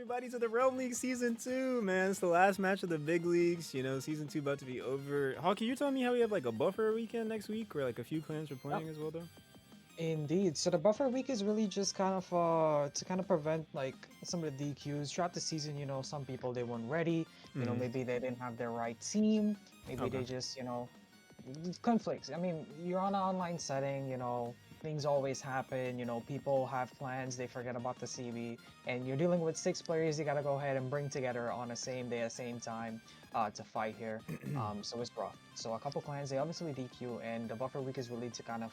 everybody to the Realm League Season 2, man. It's the last match of the big leagues. You know, Season 2 about to be over. Hawky, you're telling me how we have like a buffer weekend next week where like a few clans are Yep, playing as well, though? indeed. So the buffer week is really just kind of to kind of prevent like some of the DQs throughout the season. Some people they weren't ready. Hmm. Maybe they didn't have their right team. Maybe Okay. they just conflicts. I mean, you're on an online setting. Things always happen. People have plans. They forget about the CB, and you're dealing with 6 players. You gotta go ahead and bring together on the same day, at the same time, to fight here. So it's rough. So a couple clans they obviously DQ, and the buffer week is really to kind of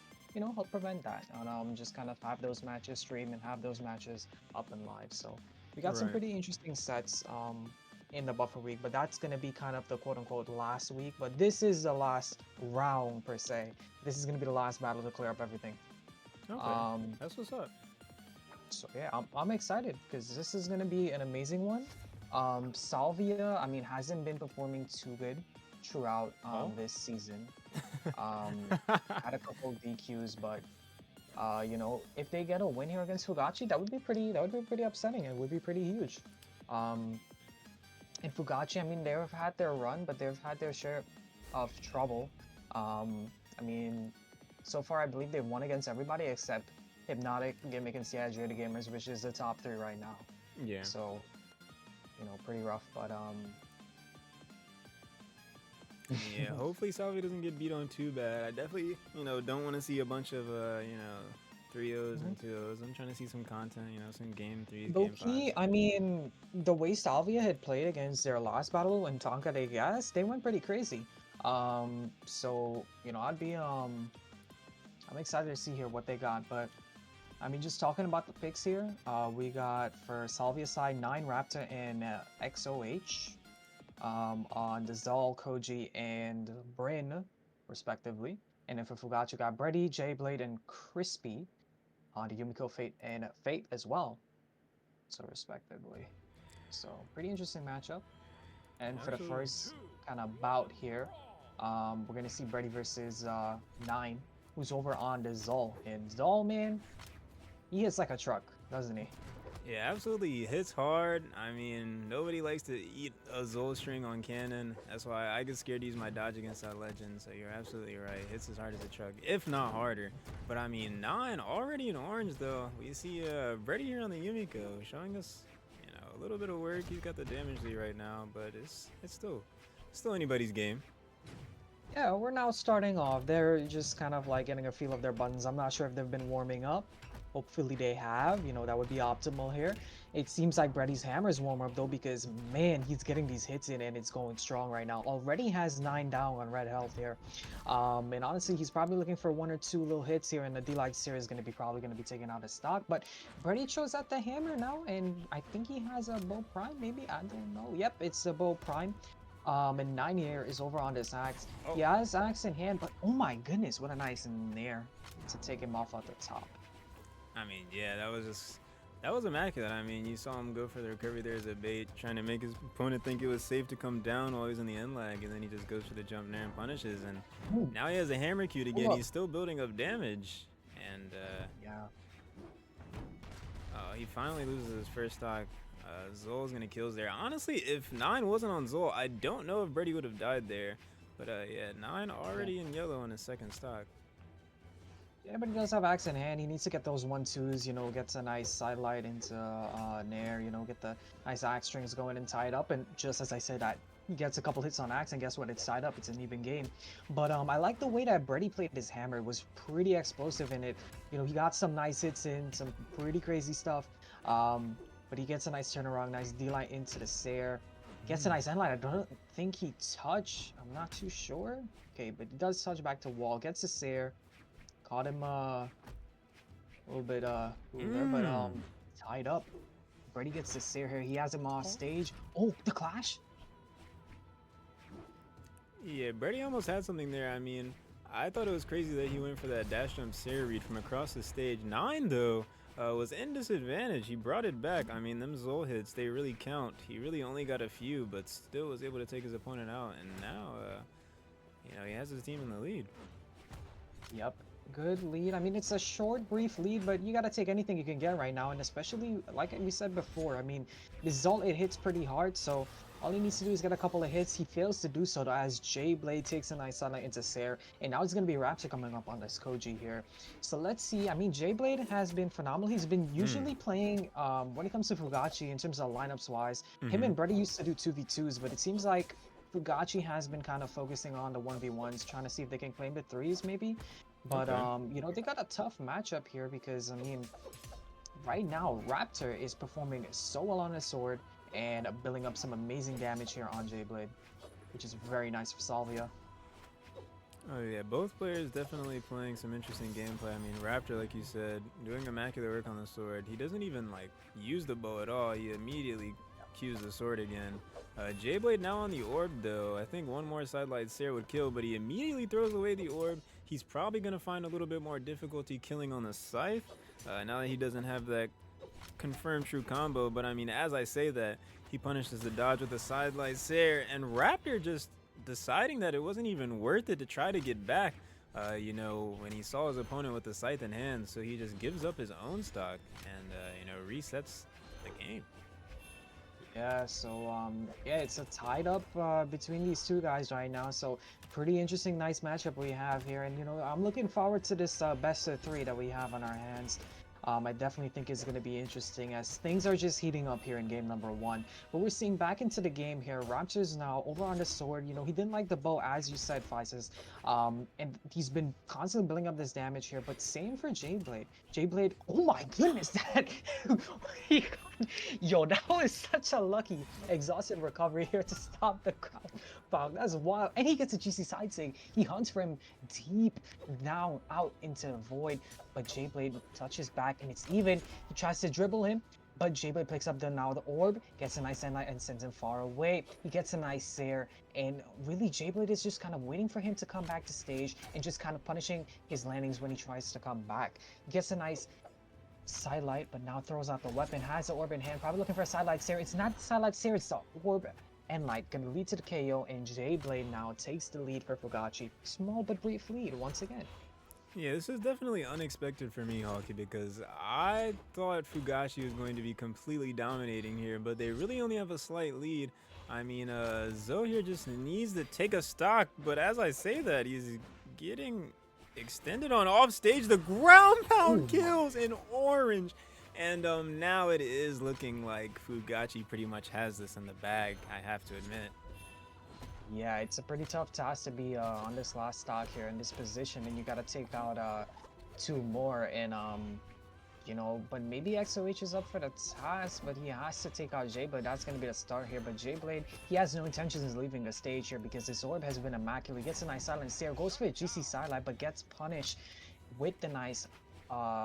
help prevent that, and just kind of have those matches stream and have those matches up and live. So we got some Right. pretty interesting sets in the buffer week, but that's gonna be kind of the quote unquote last week. But this is the last round per se. This is gonna be the last battle to clear up everything. Okay. Um, That's what's up. so yeah, I'm excited because this is gonna be an amazing one. Salvia, I mean, hasn't been performing too good throughout Oh. this season. Had a couple DQs, but if they get a win here against Fugaci, that would be pretty upsetting. It would be pretty huge. Um, and Fugaci, I mean, they've had their run, but they've had their share of trouble. I mean, so far I believe they've won against everybody except Hypnotic, Gimmick, and CIG the Gamers, which is the top three right now. Yeah. So, pretty rough. But Yeah, hopefully Salvia doesn't get beat on too bad. I definitely, don't want to see a bunch of, 3-0s Mhm. and 2-0s. I'm trying to see some content, some game 3s, Low game 5s. key, I mean, the way Salvia had played against their last battle in Tonka de Gas, they went pretty crazy. So I'm excited to see here what they got. But I mean, just talking about the picks here, we got for Salvia side 9 Raptor and XOH, on the Zal, Koji, and Bryn, respectively. And then for Fugachi, got Brady, J Blade, and Crispy on the Yumiko Fate and Fate as well, so respectively. So pretty interesting matchup. And for the Absolutely. first kind of bout here, we're gonna see Brady versus Nine, who's over on the Zol. And Zol, man, he hits like a truck, doesn't he? Yeah, absolutely. He hits hard. I mean, nobody likes to eat a Zol string on cannon. That's why I get scared to use my dodge against that legend. So you're absolutely right. Hits as hard as a truck, if not harder. But I mean, 9 already in orange though. We see Brady here on the Yumiko showing us, a little bit of work. He's got the damage lead right now, but it's still anybody's game. Yeah, we're now starting off. They're just kind of like getting a feel of their buttons. I'm not sure if they've been warming up. Hopefully they have. That would be optimal here. It seems like Brady's hammer is warm up though because man, he's getting these hits in and it's going strong right now. Already has 9 down on red health here. And honestly, he's probably looking for 1 or 2 little hits here, and the D-Light series is probably gonna be taken out of stock. But Brady chose out the hammer now, and I think he has a bow prime. Maybe I don't know. Yep, it's a bow prime. And 9 here is over on this axe. Oh, He has axe in hand, but oh my goodness, what a nice nair to take him off at the top. I mean, yeah, that was immaculate. I mean, you saw him go for the recovery there as a bait, trying to make his opponent think it was safe to come down while he was in the end lag, and then he just goes for the jump there and punishes. And Ooh, now he has a hammer cute hold again. up. He's still building up damage, and Yeah. he finally loses his first stock. Zol's gonna kills there. Honestly, if 9 wasn't on Zol, I don't know if Brady would have died there. But yeah, 9 Yeah. already in yellow on his second stock. Yeah, but he does have axe in hand. He needs to get those 1-2s, gets a nice sidelight into Nair, get the nice axe strings going and tie it up. And just as I said that, he gets a couple hits on axe, and guess what? It's tied up. It's an even game. But I like the way that Brady played his hammer. It was pretty explosive in it. He got some nice hits in, some pretty crazy stuff. But he gets a nice turnaround, nice D-line into the Sair. Gets a nice end line. I don't think he touched. I'm not too sure. Okay, but he does touch back to wall. Gets a Sair. Caught him a little bit there, but Mmm. tied up. Brady gets the Sair here. He has him off stage. Oh, the clash. Yeah, Brady almost had something there. I mean, I thought it was crazy that he went for that dash jump Sarah read from across the stage. 9, though, was in disadvantage. He brought it back. I mean, them Zol hits, they really count. He really only got a few, but still was able to take his opponent out. And now, he has his team in the lead. Yep. Good lead. I mean, it's a short, brief lead, but you gotta take anything you can get right now, and especially like we said before. I mean, the Zult it hits pretty hard, so all he needs to do is get a couple of hits. He fails to do so though, as J Blade takes a nice sunlight into Sair, and now it's gonna be Rapture coming up on this Koji here. So let's see. I mean, J Blade has been phenomenal. He's been Hmm. usually playing when it comes to Fugachi in terms of lineups wise. Him Mm-hmm. and Brady used to do 2v2s, but it seems like Fugachi has been kind of focusing on the 1v1s, trying to see if they can claim the threes maybe. But Okay. you know, they got a tough matchup here because I mean, right now Raptor is performing so well on his sword and building up some amazing damage here on J-Blade, which is very nice for Salvia. Oh yeah, both players definitely playing some interesting gameplay. I mean, Raptor, like you said, doing immaculate work on the sword. He doesn't even like use the bow at all. He immediately cues the sword again. J-Blade now on the orb though. I think one more sidelight Sair would kill, but he immediately throws away the orb. He's probably gonna find a little bit more difficulty killing on the scythe. Now that he doesn't have that confirmed true combo, but I mean, as I say that, he punishes the dodge with a sidelight Sair, and Raptor just deciding that it wasn't even worth it to try to get back. You know, when he saw his opponent with the scythe in hand, so he just gives up his own stock and you know, resets the game. Yeah, so yeah, it's a tied up between these two guys right now. So pretty interesting, nice matchup we have here, and you know, I'm looking forward to this best of three that we have on our hands. I definitely think it's going to be interesting as things are just heating up here in game number one. But we're seeing back into the game here. Rapture's now over on the sword. You know, he didn't like the bow, as you said, Physis. And he's been constantly building up this damage here. But same for J-Blade. J-Blade, oh my goodness, that he yo, that was such a lucky exhausted recovery here to stop the crowd. Wow, that's wild. And he gets a GC side sig. He hunts for him deep down out into the void. But J-Blade touches back and it's even. He tries to dribble him, but J-Blade picks up the orb, gets a nice endlight and sends him far away. He gets a nice Sair, and really J-Blade is just kind of waiting for him to come back to stage and just kind of punishing his landings when he tries to come back. He gets a nice sidelight, but now throws out the weapon, has the orb in hand, probably looking for a sidelight Sair. It's not the sidelight Sair, it's the orb and light, gonna lead to the KO, and J-Blade now takes the lead for Fugachi. Small but brief lead once again. Yeah, this is definitely unexpected for me, Hawky, because I thought Fugashi was going to be completely dominating here, but they really only have a slight lead. I mean, Zoe here just needs to take a stock, but as I say that, he's getting extended on off stage. The ground pound Ooh. kills in orange. And now it is looking like Fugachi pretty much has this in the bag, I have to admit. Yeah, it's a pretty tough task to be on this last stock here in this position, and you gotta take out two more. And you know, but maybe XOH is up for the task, but he has to take out J-Blade. That's gonna be the start here. But J-Blade, he has no intentions of leaving the stage here because this orb has been immaculate. He gets a nice silent Sair, goes for a GC sidelight, but gets punished with the nice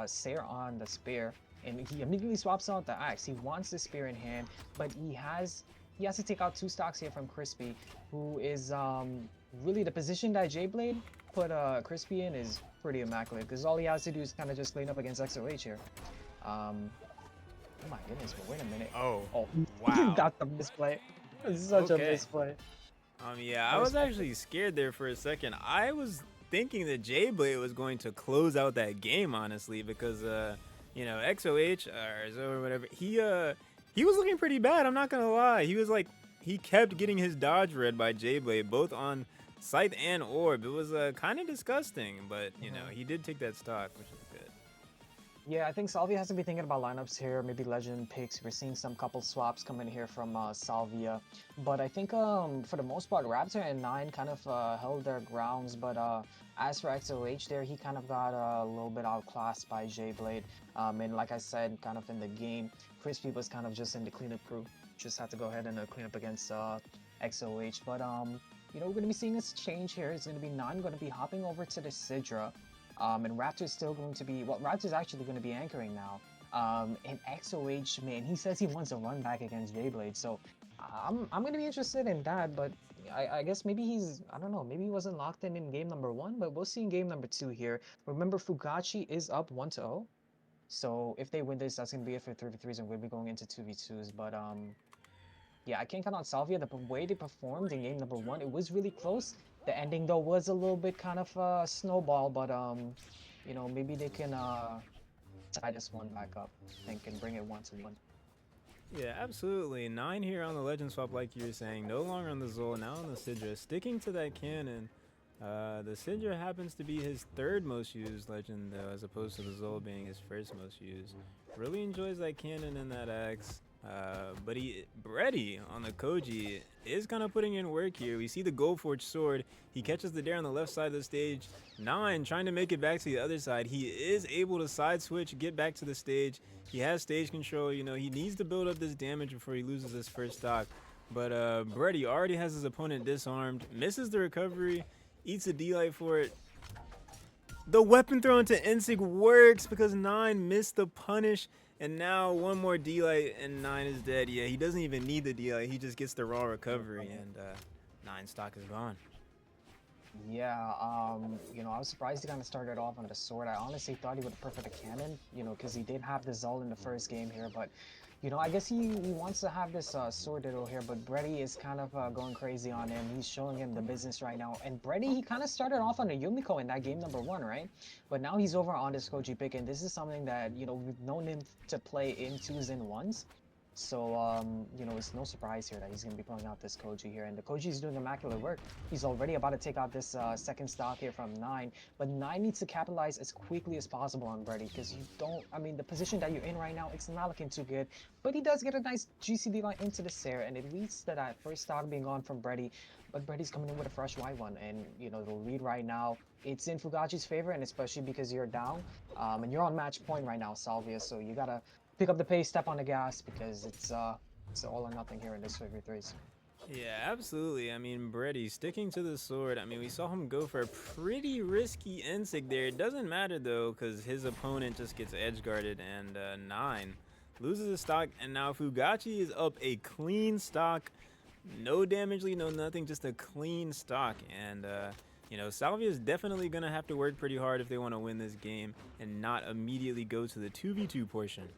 Sair on the spear. And he immediately swaps out the axe. He wants the spear in hand, but he has to take out two stocks here from Crispy, who is really the position that J-Blade put Crispy in is pretty immaculate because all he has to do is kind of just clean up against XOH here. Um, oh my goodness, but wait a minute. Oh, Oh, wow. that's a misplay. Such a Okay. misplay. Yeah, I I was respect it. actually scared there for a second. I was thinking that J-Blade was going to close out that game, honestly, because you know, XOH or Zoe or whatever, he was looking pretty bad. I'm not gonna lie. He was like, he kept getting his dodge read by J-Blade, both on Scythe and Orb. It was kind of disgusting, but you know, Mhm. he did take that stock, which is good. Yeah, I think Salvia has to be thinking about lineups here, maybe legend picks. We're seeing some couple swaps coming here from Salvia, but I think for the most part, Raptor and Nine kind of held their grounds. But as for XOH, there he kind of got a little bit outclassed by J-Blade. And like I said, kind of in the game, Crispy was kind of just in the cleanup crew. Just had to go ahead and clean up against XOH. But you know, we're gonna be seeing this change here. It's gonna be Nine going to be hopping over to the Sidra. And Raptor's still going to be, well, Raptor's actually going to be anchoring now. And XOH, man, he says he wants to run back against J-Blade. So I'm going to be interested in that, but I guess maybe he's, I don't know, maybe he wasn't locked in game number one, but we'll see in game number two here. Remember, Fugachi is up 1-0. So if they win this, that's going to be it for 3v3s and we'll be going into 2v2s. But yeah, I can't count on Salvia. The way they performed in game number one, it was really close. The ending though was a little bit kind of snowball, but you know, maybe they can tie this one back up and can bring it 1-1. Yeah, absolutely. 9 here on the legend swap, like you were saying. No longer on the Zol, now on the Sidra. Sticking to that cannon. The Sidra happens to be his third most used legend, though, as opposed to the Zol being his first most used. Really enjoys that cannon and that axe. But Bredy on the Koji is kind of putting in work here. We see the Goldforge sword. He catches the dare on the left side of the stage. 9 trying to make it back to the other side. He is able to side switch, get back to the stage. He has stage control. You know, he needs to build up this damage before he loses his first stock. But Bredy already has his opponent disarmed, misses the recovery, eats a D-Light for it. The weapon throw into Insig works because 9 missed the punish. And now one more D-Light and 9 is dead. Yeah, he doesn't even need the D-Light. He just gets the raw recovery and 9 stock is gone. Yeah, you know, I was surprised he kind of started off on the sword. I honestly thought he would have preferred the cannon, you know, because he did have the Zul in the first game here. But, you know, I guess he wants to have this sword diddle here. But Bredy is kind of going crazy on him. He's showing him the business right now. And Bredy, he kind of started off on the Yumiko in that game number 1, right? But now he's over on this Koji pick. And this is something that, you know, we've known him to play in 2s and 1s. So, you know, it's no surprise here that he's going to be pulling out this Koji here. And the Koji is doing immaculate work. He's already about to take out this second stock here from 9. But 9 needs to capitalize as quickly as possible on Bredy. Because you don't, I mean, the position that you're in right now, it's not looking too good. But he does get a nice GCD line into the Sair. And it leads to that first stock being gone from Bredy. But Bredy's coming in with a fresh white one. And, you know, the lead right now, it's in Fugaci's favor. And especially because you're down. And you're on match point right now, Salvia. So you got to pick up the pace, step on the gas, because it's all or nothing here in this 3v3s. Yeah, absolutely. I mean, Bredy sticking to the sword. I mean, we saw him go for a pretty risky Insig there. It doesn't matter, though, because his opponent just gets edge guarded, and 9 loses a stock. And now Fugaci is up a clean stock. No damage lead, no nothing, just a clean stock. And, you know, Salvia is definitely going to have to work pretty hard if they want to win this game and not immediately go to the 2v2 portion.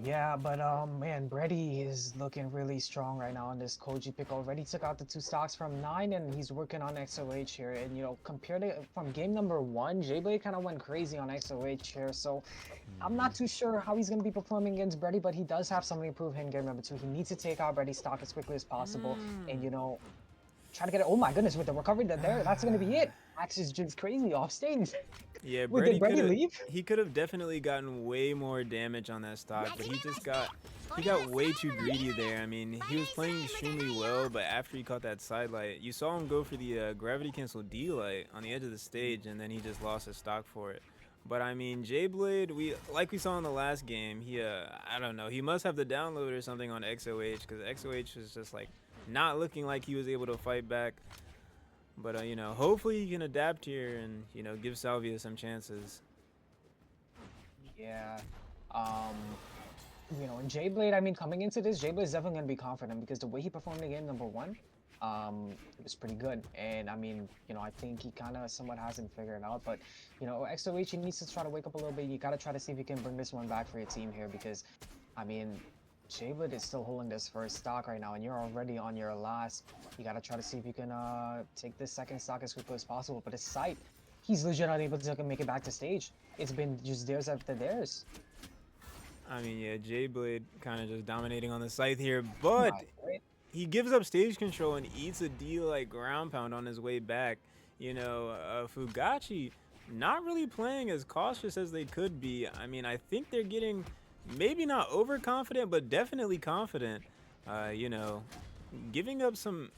Yeah, but man, Bredy is looking really strong right now on this Koji pick. Already took out the 2 stocks from 9, and he's working on XOH here. And, you know, compared to from game number 1, J-Blade kind of went crazy on XOH here. So I'm not too sure how he's going to be performing against Bredy, but he does have something to prove in game number 2. He needs to take out Bredy's stock as quickly as possible. And, you know, try to get it. Oh my goodness, with the recovery there, that's going to be it. Axe is just crazy off stage. Yeah, Wait, did Bredy leave? He could have definitely gotten way more damage on that stock, but he got way too greedy there. I mean, he was playing extremely well, but after he caught that side light, you saw him go for the gravity cancel D-Light on the edge of the stage, and then he just lost his stock for it. But I mean, J-Blade, like we saw in the last game, he I don't know, he must have the download or something on XOH, because XOH was just like not looking like he was able to fight back. But, you know, hopefully he can adapt here and, you know, give Salvia some chances. Yeah. You know, and J-Blade, I mean, coming into this, J-Blade is definitely going to be confident because the way he performed in game number 1, it was pretty good. And, I mean, you know, I think he kind of somewhat hasn't figured it out. But, you know, XOH, he needs to try to wake up a little bit. You got to try to see if you can bring this one back for your team here because, I mean, J-Blade is still holding this first stock right now, and you're already on your last. You gotta try to see if you can take this second stock as quickly as possible. But his sight, he's legit not able to make it back to stage. It's been just theirs after theirs. I mean, yeah, J-Blade kind of just dominating on the scythe here, but he gives up stage control and eats a D-like ground pound on his way back. You know, Fugaci not really playing as cautious as they could be. I mean, I think they're getting maybe not overconfident, but definitely confident. You know, giving up some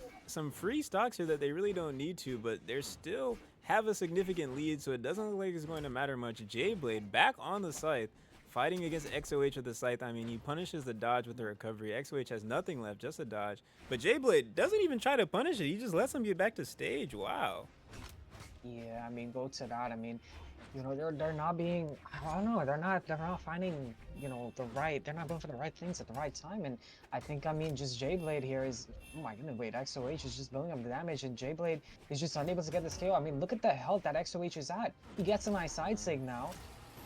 free stocks here that they really don't need to, but they're still have a significant lead, so it doesn't look like it's going to matter much. J-Blade back on the scythe, fighting against XOH with the scythe. I mean, he punishes the dodge with the recovery. XOH has nothing left, just a dodge. But J-Blade doesn't even try to punish it. He just lets him get back to stage. Wow. Yeah, I mean, go to that. I mean, you know, they're not being, I don't know, they're not finding, you know, they're not going for the right things at the right time. And I think, I mean, just J-Blade here is, oh my goodness, wait, XOH is just building up the damage and J-Blade is just unable to get this KO. I mean, look at the health that XOH is at. He gets a nice side sig now.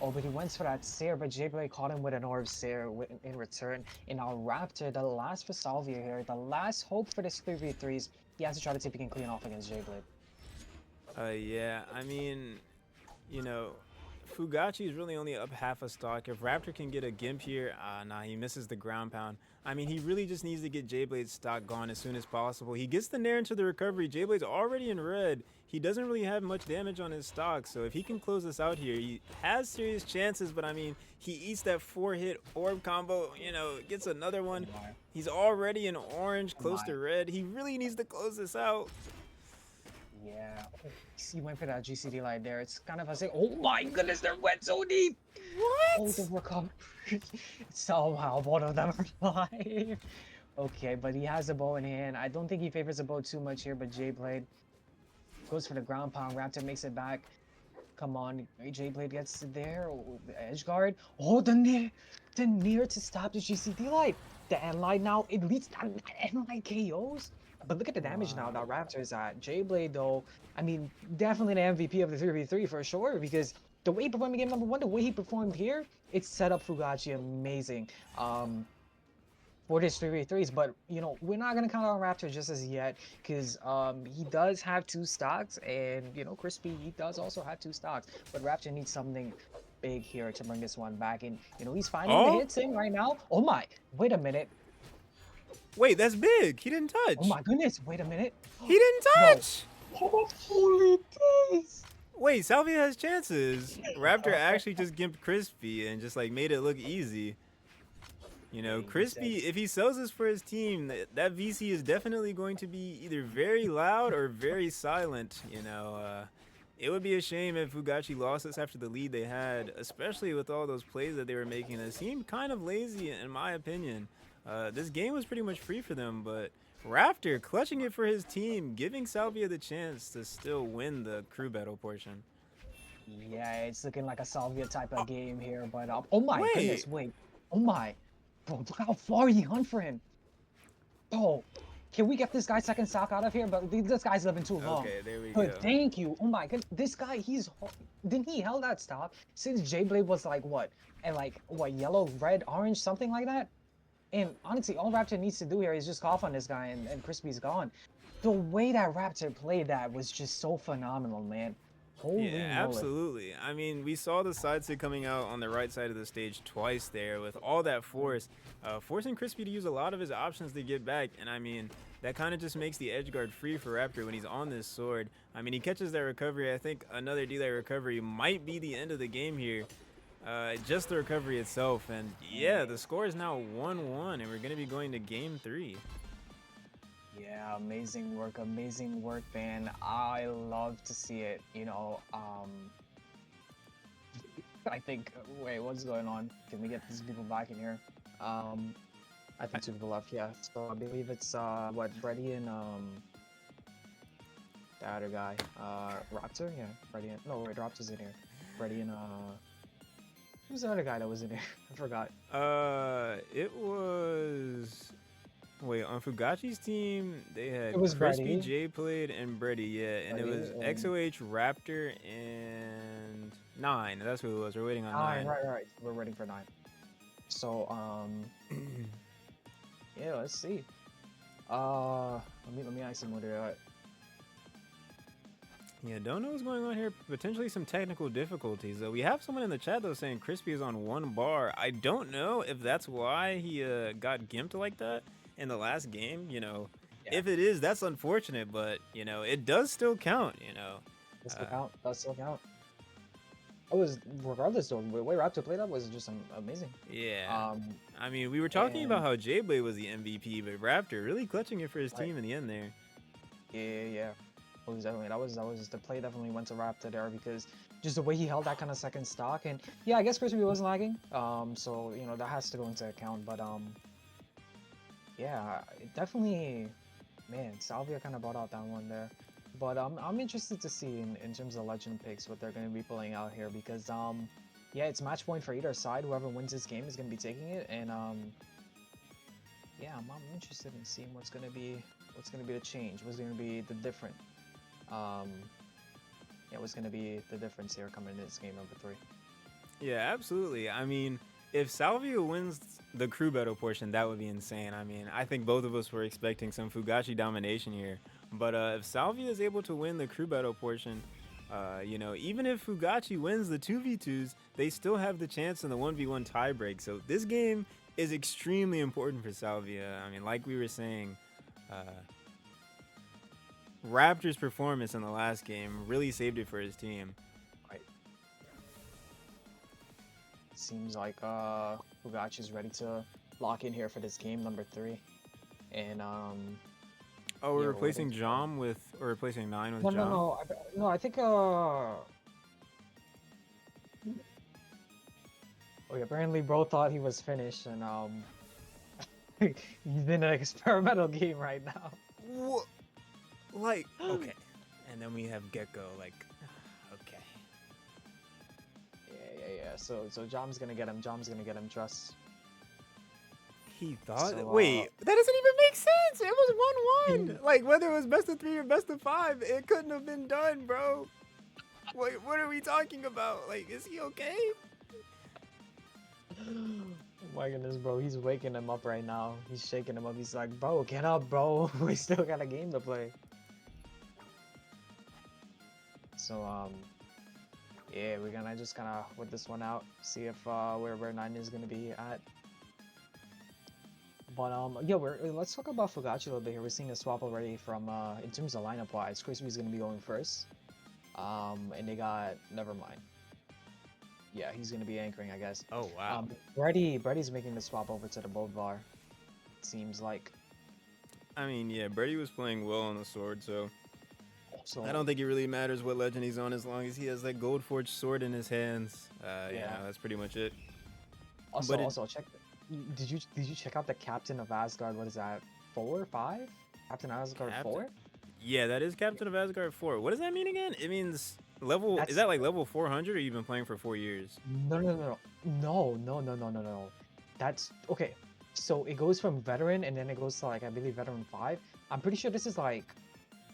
Oh, but he went for that Sair, but J-Blade caught him with an Orb Sair in return. And now Raptor, the last for Salvia here, the last hope for this 3v3s, he has to try to see if he can clean off against J-Blade. Yeah, I mean, you know, Fugaci is really only up half a stock. If Raptor can get a Gimp here, nah, he misses the ground pound. I mean, he really just needs to get J-Blade's stock gone as soon as possible. He gets the Nair into the recovery. J-Blade's already in red. He doesn't really have much damage on his stock, so if he can close this out here, he has serious chances, but I mean, he eats that 4-hit orb combo, gets another Oh one. my. He's already in orange, Oh close my. to red. He really needs to close this out. Yeah. Oh, he went for that GCD light there. It's kind of a say, oh my goodness, they're wet so deep. Oh, the What? recovery. Somehow both of them are alive. Okay, but he has a bow in hand. I don't think he favors the bow too much here, but J-Blade goes for the ground pound. Raptor makes it back. Come on, J-Blade gets there. Oh, the edge guard. Oh, the near to stop the GCD light. The end light now, it leads that end light KOs. But look at the damage now that Wow. Raptor is at. J-Blade, though, I mean, definitely the MVP of the 3v3 for sure, because the way he performed in game number one, the way he performed here, it set up Fugachi amazing. For this 3v3s, but we're not gonna count on Raptor just as yet, because he does have two stocks, and Crispy, he does also have two stocks, but Raptor needs something big here to bring this one back, and he's finding the Oh, hits in right now. Oh my, wait a minute. wait, that's big. He didn't Oh touch. my goodness, wait a minute. He didn't No. touch. Holy days. Wait, Salvia has chances. Raptor actually just gimped Crispy and just like made it look easy. Crispy, if he sells this for his team, that VC is definitely going to be either very loud or very silent. It would be a shame if Fugachi lost this after the lead they had, especially with all those plays that they were making. It seemed kind of lazy, in my opinion. This game was pretty much free for them, but Raptor clutching it for his team, giving Salvia the chance to still win the crew battle portion. Yeah, it's looking like a Salvia type of game here, but oh my Wait, goodness, wait. Oh my. Bro, look how far he hung for him. Oh, can we get this guy second stock out of here? But this guy's living too long. okay, there we go. But thank you. Oh my god, this guy, didn't he held that stock since J-Blade was like what? And like what, yellow, red, orange, something like that? And honestly, all Raptor needs to do here is just cough on this guy, and Crispy's gone. The way that Raptor played that was just so phenomenal, man. Holy Yeah, moly. absolutely. I mean, we saw the side stick coming out on the right side of the stage twice there with all that force, forcing Crispy to use a lot of his options to get back. And I mean, that kind of just makes the edge guard free for Raptor when he's on this sword. I mean, he catches that recovery. I think another delay recovery might be the end of the game here. Just the recovery itself. And yeah, the score is now 1-1, and we're going to be going to game 3. Yeah, amazing work, man. I love to see it. I think. Wait, what's going on? Can we get these people back in here? I think two people left. Yeah. So I believe it's what, Brady and the other guy, Raptor. Yeah, Brady. And, no, wait, Raptor's in here. Brady and who's the other guy that was in here? I forgot. It was. Wait, on Fugachi's team, they had It was Crispy, Brady. J Played, and Brady, yeah. And it Brady was and XOH, Raptor, and 9. That's who it was. We're waiting on 9. right. We're waiting for 9. So yeah, let's see. Let me ask him what they're at. Yeah, don't know what's going on here. Potentially some technical difficulties, though. We have someone in the chat, though, saying Crispy is on 1 bar. I don't know if that's why he got gimped like that in the last game. Yeah. If it is, that's unfortunate, but, it does still count, Does still count. Does still count. It was, regardless though, the way Raptor played that was just amazing. Yeah. I mean, we were talking about And how J-Blade was the MVP, but Raptor really clutching it for his right. team in the end there. Yeah. It was definitely that was the play definitely went to Raptor there, because just the way he held that kind of second stock, and yeah, I guess Crispy was lagging. So that has to go into account, but yeah, it definitely, man, Salvia kind of brought out that one there. But I'm interested to see in terms of legend picks what they're going to be pulling out here, because yeah, it's match point for either side. Whoever wins this game is going to be taking it, and yeah, I'm interested in seeing what's going to be the change, what's going to be the different, yeah, what's going to be the difference here coming into this game number 3. Yeah, absolutely. I mean, if Salvia wins the crew battle portion, that would be insane. I mean, I think both of us were expecting some Fugachi domination here. But if Salvia is able to win the crew battle portion, You know, even if Fugaci wins the 2v2s, they still have the chance in the 1v1 tiebreak. So this game is extremely important for Salvia. I mean, like we were saying, Raptor's performance in the last game really saved it for his team. Right. Seems like Fugachi's ready to lock in here for this game number 3. And Oh, we're yeah, replacing waiting for- Jom with, or replacing 9 with No, Jom? no. I think okay, apparently bro thought he was finished, and he's in an experimental game right now. What? Like, okay. And then we have Gecko, like, okay. Yeah. So Jom's gonna get him. Jom's gonna get him. Trust. He thought, So, wait, that doesn't even make sense. It was 1-1. Like, whether it was best of 3 or best of 5, it couldn't have been done, bro. Wait, what are we talking about? Like, is he okay? Oh my goodness, bro. He's waking him up right now. He's shaking him up. He's like, bro, get up, bro. We still got a game to play. So, yeah, we're gonna just kind of whip this one out. See if where 9 is gonna be at. But yeah, let's talk about Fugachi a little bit here. We're seeing a swap already from in terms of lineup wise. Crispy's gonna be going first. And they got never mind. Yeah, he's gonna be anchoring, I guess. Oh, wow. Brady's making the swap over to the Bolvar. Seems like. I mean, yeah, Birdie was playing well on the sword, so So I don't think it really matters what legend he's on as long as he has that gold forged sword in his hands. Yeah. Yeah, that's pretty much it. Also check. Did you check out the Captain of Asgard? What is that? 4, 5? Captain Asgard 4? Yeah, that is Captain of Asgard 4. What does that mean again? It means level. Is that like level 400, or you've been playing for 4 years? No. That's okay. So it goes from veteran and then it goes to like I believe veteran 5. I'm pretty sure this is like,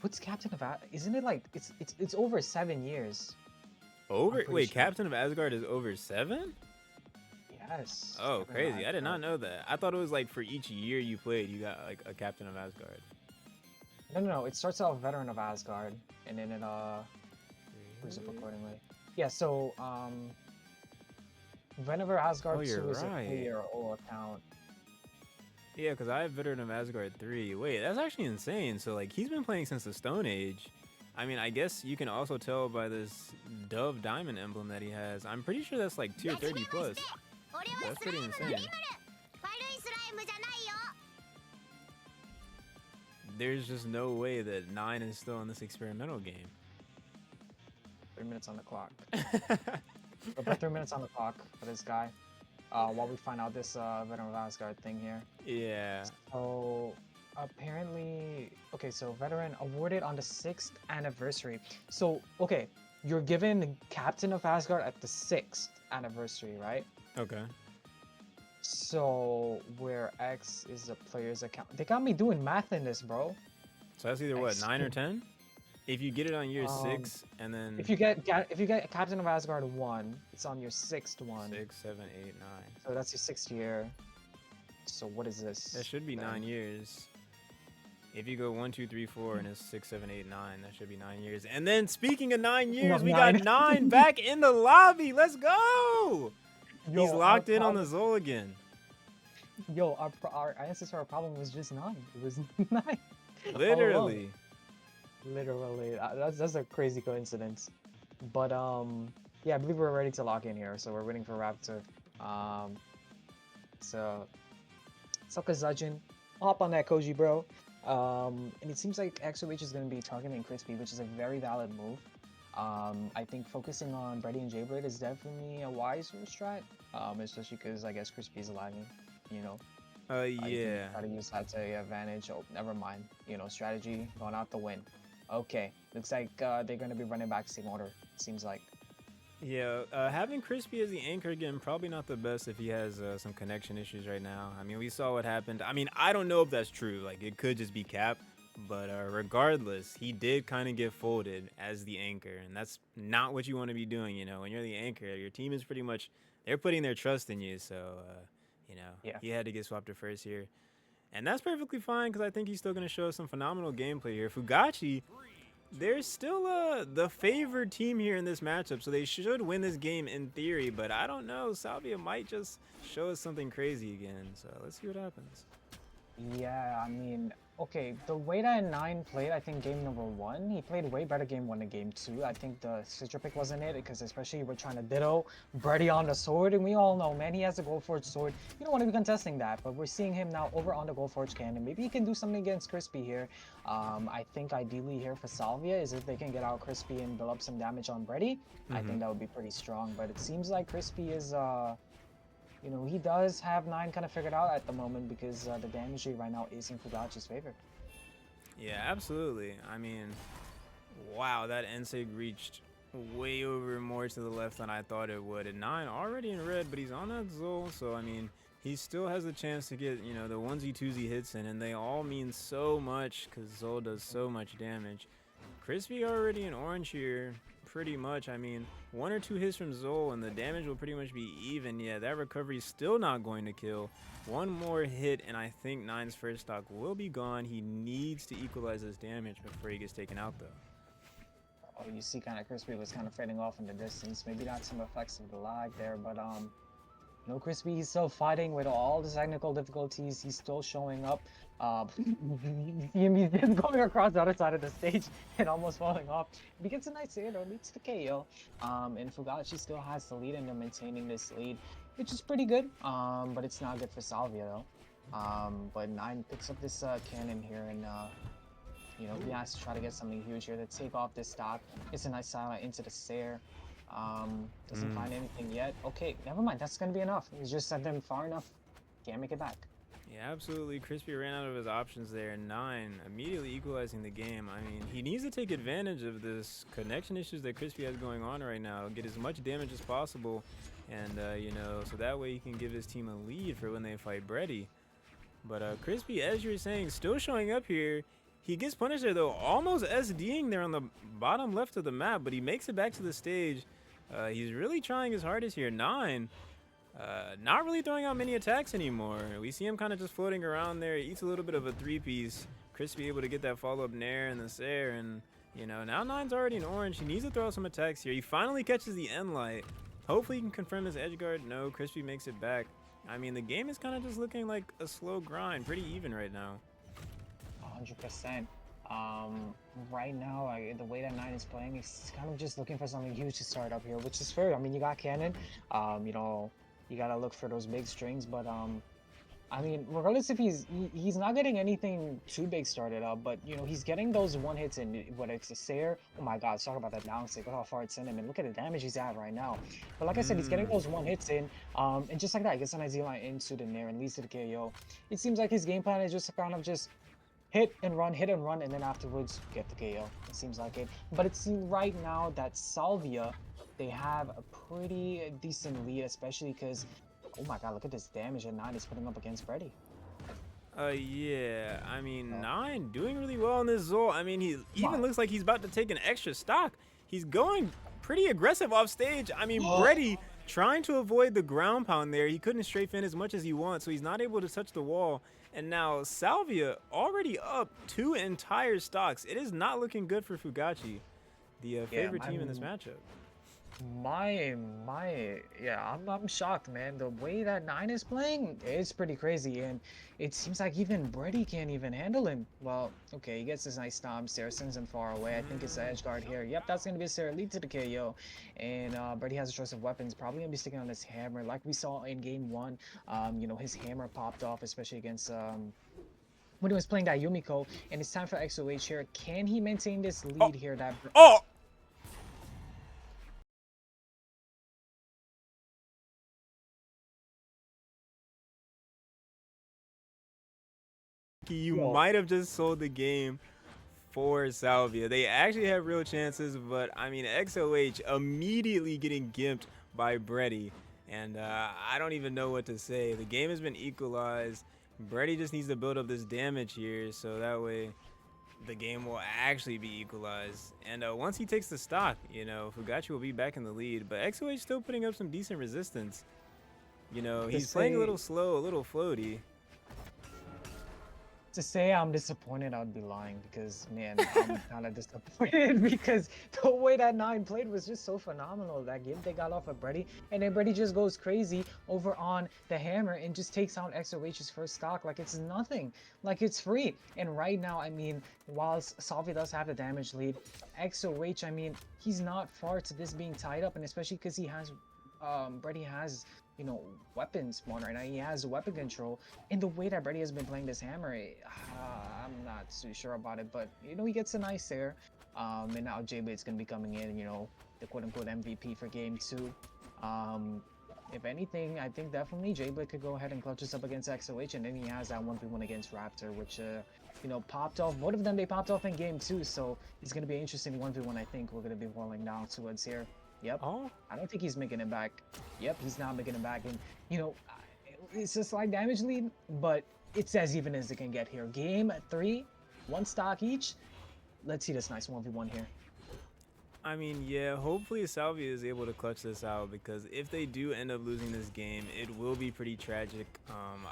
what's Captain of Asgard? Isn't it like it's over 7 years? Over? pretty Wait, sure. Captain of Asgard is over 7? Yes. Oh, Captain of crazy! I did not Asgard. know that. I thought it was like for each year you played, you got like a Captain of Asgard. No. It starts out veteran of Asgard and then it goes up accordingly. Yeah. So whenever Asgard Oh, 2 you're is a right. 3-year-old account. Yeah, because I have Veteran of Asgard 3. Wait, that's actually insane. So, like, he's been playing since the Stone Age. I mean, I guess you can also tell by this Dove Diamond emblem that he has. I'm pretty sure that's like tier 30 plus. That's pretty insane. There's just no way that 9 is still in this experimental game. 3 minutes on the clock. We'll put 3 minutes on the clock for this guy. While we find out this Veteran of Asgard thing here. Yeah. So apparently, okay, so veteran awarded on the 6th anniversary. So okay, you're given Captain of Asgard at the 6th anniversary, right? Okay. So where X is the player's account. They got me doing math in this, bro. So that's either what, 9 or 10? If you get it on year 6 and then If you get Captain of Asgard 1, it's on your 6th one. 6, 7, 8, 9. So that's your 6th year. So what is this? That should be then? 9 years. If you go 1, 2, 3, 4, and it's 6, 7, 8, 9, that should be 9 years. And then speaking of 9 years, we got 9 back in the lobby. Let's go! He's locked in on the Zol again. Yo, our answer to our problem was just 9. It was 9. Literally. Literally. That's a crazy coincidence. But yeah, I believe we're ready to lock in here. So we're waiting for Raptor. So Sakazajin, hop on that Koji, bro. And it seems like XOH is going to be targeting Crispy, which is a very valid move. I think focusing on Brady and Jayblade is definitely a wiser strat, especially because I guess Crispy is lagging, you know. Yeah. Try to use that to your advantage. Oh, never mind. You know, strategy going out the win. Okay, looks like they're going to be running back same order, it seems like. Yeah, having Crispy as the anchor again, probably not the best if he has some connection issues right now. I mean, we saw what happened. I mean, I don't know if that's true. Like, it could just be Cap. But regardless, he did kind of get folded as the anchor. And that's not what you want to be doing, you know. When you're the anchor, your team is pretty much, they're putting their trust in you. So, you know, he had to get swapped to first here. And that's perfectly fine because I think he's still going to show us some phenomenal gameplay here. Fugaci, They're still the favored team here in this matchup, so they should win this game in theory. But I don't know. Salvia might just show us something crazy again. So let's see what happens. Yeah, I mean, okay, the way that Nine played, I think game number one, he played way better game one than game two. I think the Citra pick wasn't it, because especially we're trying to ditto Brady on the sword, and we all know, man, he has a Gold Forge sword. You don't want to be contesting that, but we're seeing him now over on the Gold Forge cannon. Maybe he can do something against Crispy here. I think ideally here for Salvia is if they can get out Crispy and build up some damage on Brady, I think that would be pretty strong. But it seems like Crispy is you know, he does have Nine kind of figured out at the moment because the damage rate right now is in Fugachi's favor. Yeah, absolutely. I mean, wow, that NSIG reached way over more to the left than I thought it would. And 9 already in red, but he's on that Zol, so I mean, he still has a chance to get, you know, the onesie-twosie hits in, and they all mean so much because Zol does so much damage. Crispy already in orange here, pretty much. I mean, 1 or 2 hits from Zol, and the damage will pretty much be even. Yeah, that recovery is still not going to kill. 1 more hit, and I think 9's first stock will be gone. He needs to equalize his damage before he gets taken out, though. Oh, you see kind of Crispy was kind of fading off in the distance. Maybe not some effects of the lag there, but no, Crispy, he's still fighting with all the technical difficulties. He's still showing up. You see him, he's just going across the other side of the stage and almost falling off. He gets a nice hit, or leads to KO. And Fugachi still has the lead, and they're maintaining this lead, which is pretty good. But it's not good for Salvia though. But Nine picks up this cannon here, and you know, he has to try to get something huge here to take off this stock. It's a nice silent into the stair. Doesn't find anything yet. Okay, never mind. That's gonna be enough. He's just sent them far enough. Can't make it back. Yeah, absolutely. Crispy ran out of his options there, and 9 immediately equalizing the game. I mean, he needs to take advantage of this connection issues that Crispy has going on right now, get as much damage as possible, and, you know, so that way he can give his team a lead for when they fight Brady. But Crispy, as you were saying, still showing up here. He gets punished there, though, almost SDing there on the bottom left of the map, but he makes it back to the stage. He's really trying his hardest here. 9, not really throwing out many attacks anymore. We see him kind of just floating around there. He eats a little bit of a 3-piece. Crispy able to get that follow-up nair and the Sair, and, you know, now 9's already in orange. He needs to throw out some attacks here. He finally catches the end light. Hopefully he can confirm his edge guard. No, Crispy makes it back. I mean, the game is kind of just looking like a slow grind. Pretty even right now. 100%. Right now, the way that Nine is playing, he's kind of just looking for something huge to start up here, which is fair. I mean, you got cannon. You know, you gotta look for those big strings, but I mean, regardless if he's not getting anything too big started up, but you know, he's getting those one hits in, whether it's a Sair. Oh my God, talk about that down stick. Look how far it's in him, and look at the damage he's at right now. But like I said, he's getting those one hits in, and just like that, he gets an IZ line into the Nair and leads to the KO. It seems like his game plan is just kind of just hit and run, and then afterwards get the KO. It seems like it. But it seems right now that Salvia, they have a pretty decent lead, especially because, oh my God, look at this damage that 9 is putting up against Brady. Yeah, I mean, 9 doing really well in this Zol. I mean, he even looks like he's about to take an extra stock. He's going pretty aggressive off stage. I mean, Brady trying to avoid the ground pound there. He couldn't strafe in as much as he wants, so he's not able to touch the wall. And now Salvia already up 2 entire stocks. It is not looking good for Fugaci, the favorite team in this matchup. Yeah, I'm shocked, man. The way that 9 is playing, it's pretty crazy, and it seems like even Brady can't even handle him. Well, okay, he gets this nice stomp, Sarah sends him far away. I think it's the edge guard here. Yep, that's gonna be a Sarah lead to the KO, and Brady has a choice of weapons. Probably gonna be sticking on his hammer, like we saw in game 1. You know, his hammer popped off, especially against when he was playing that Yumiko, and it's time for XOH here. Can he maintain this lead here? That You might have just sold the game for Salvia. They actually have real chances, but I mean, XOH immediately getting gimped by Brady. And I don't even know what to say. The game has been equalized. Brady just needs to build up this damage here, so that way the game will actually be equalized. And once he takes the stock, you know, Fugachi will be back in the lead. But XOH still putting up some decent resistance. You know, he's playing a little slow, a little floaty. To say I'm disappointed, I'd be lying because man, I'm kind of disappointed because the way that Nine played was just so phenomenal. That game they got off of Brady, and then Brady just goes crazy over on the hammer and just takes out XOH's first stock like it's nothing, like it's free. And right now, I mean, whilst Salvia does have the damage lead, XOH, I mean, he's not far to this being tied up, and especially because he has, Brady has, you know, weapon spawn right now. He has weapon control. And the way that Brady has been playing this hammer, I'm not too sure about it. But, you know, he gets a nice there. And now J-Blade's going to be coming in, you know, the quote-unquote MVP for game 2. If anything, I think definitely J-Blade could go ahead and clutch this up against XOH. And then he has that 1v1 against Raptor, which, you know, popped off. Both of them, they popped off in game 2. So it's going to be an interesting 1v1, I think, we're going to be rolling down towards here. Yep. Oh, I don't think he's making it back. Yep, he's not making it back. And, you know, it's just like damage lead, but it's as even as it can get here. Game 3, 1 stock each. Let's see this nice 1v1 here. I mean, yeah, hopefully Salvia is able to clutch this out because if they do end up losing this game, it will be pretty tragic.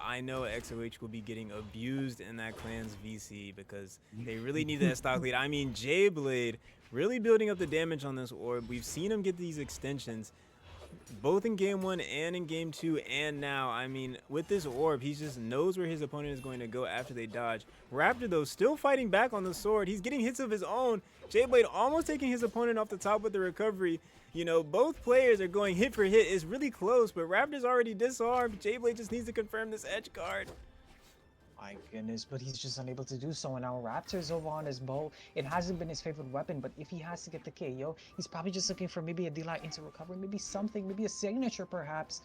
I know XOH will be getting abused in that clan's VC because they really need that stock lead. I mean, J-Blade really building up the damage on this orb. We've seen him get these extensions both in game 1 and in game 2 and now. I mean, with this orb, he just knows where his opponent is going to go after they dodge. Raptor, though, still fighting back on the sword. He's getting hits of his own. J-Blade almost taking his opponent off the top with the recovery. You know, both players are going hit for hit. It's really close, but Raptor's already disarmed. J-Blade just needs to confirm this edge guard. My goodness, but he's just unable to do so. And now Raptor's over on his bow. It hasn't been his favorite weapon, but if he has to get the KO, he's probably just looking for maybe a D-Light into recovery, maybe something, maybe a signature perhaps.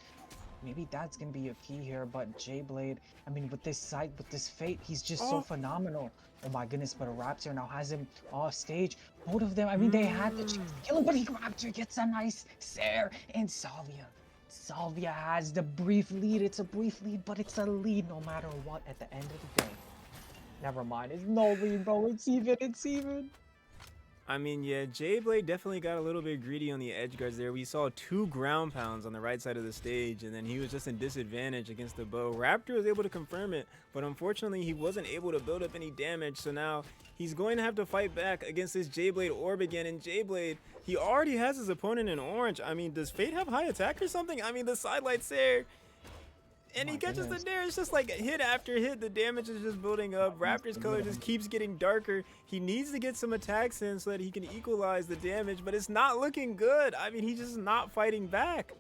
Maybe that's going to be a key here, but J-Blade, I mean, with this sight, with this fate, he's just so phenomenal. Oh my goodness, but a Raptor now has him off stage. Both of them, I mean, they had the chance to kill him, but Raptor gets a nice Sair and Salvia has the brief lead. It's a brief lead, but it's a lead no matter what at the end of the day. Never mind. It's no lead, bro. It's even. It's even. I mean, yeah, J-Blade definitely got a little bit greedy on the edge guards there. We saw 2 ground pounds on the right side of the stage, and then he was just in disadvantage against the bow. Raptor was able to confirm it, but unfortunately, he wasn't able to build up any damage. So now he's going to have to fight back against this J-Blade orb again. And J-Blade, he already has his opponent in orange. I mean, does Fate have high attack or something? I mean, the sidelights there. And he catches the Nair. It's just like hit after hit. The damage is just building up. Raptor's color just keeps getting darker. He needs to get some attacks in so that he can equalize the damage, but it's not looking good. I mean, he's just not fighting back.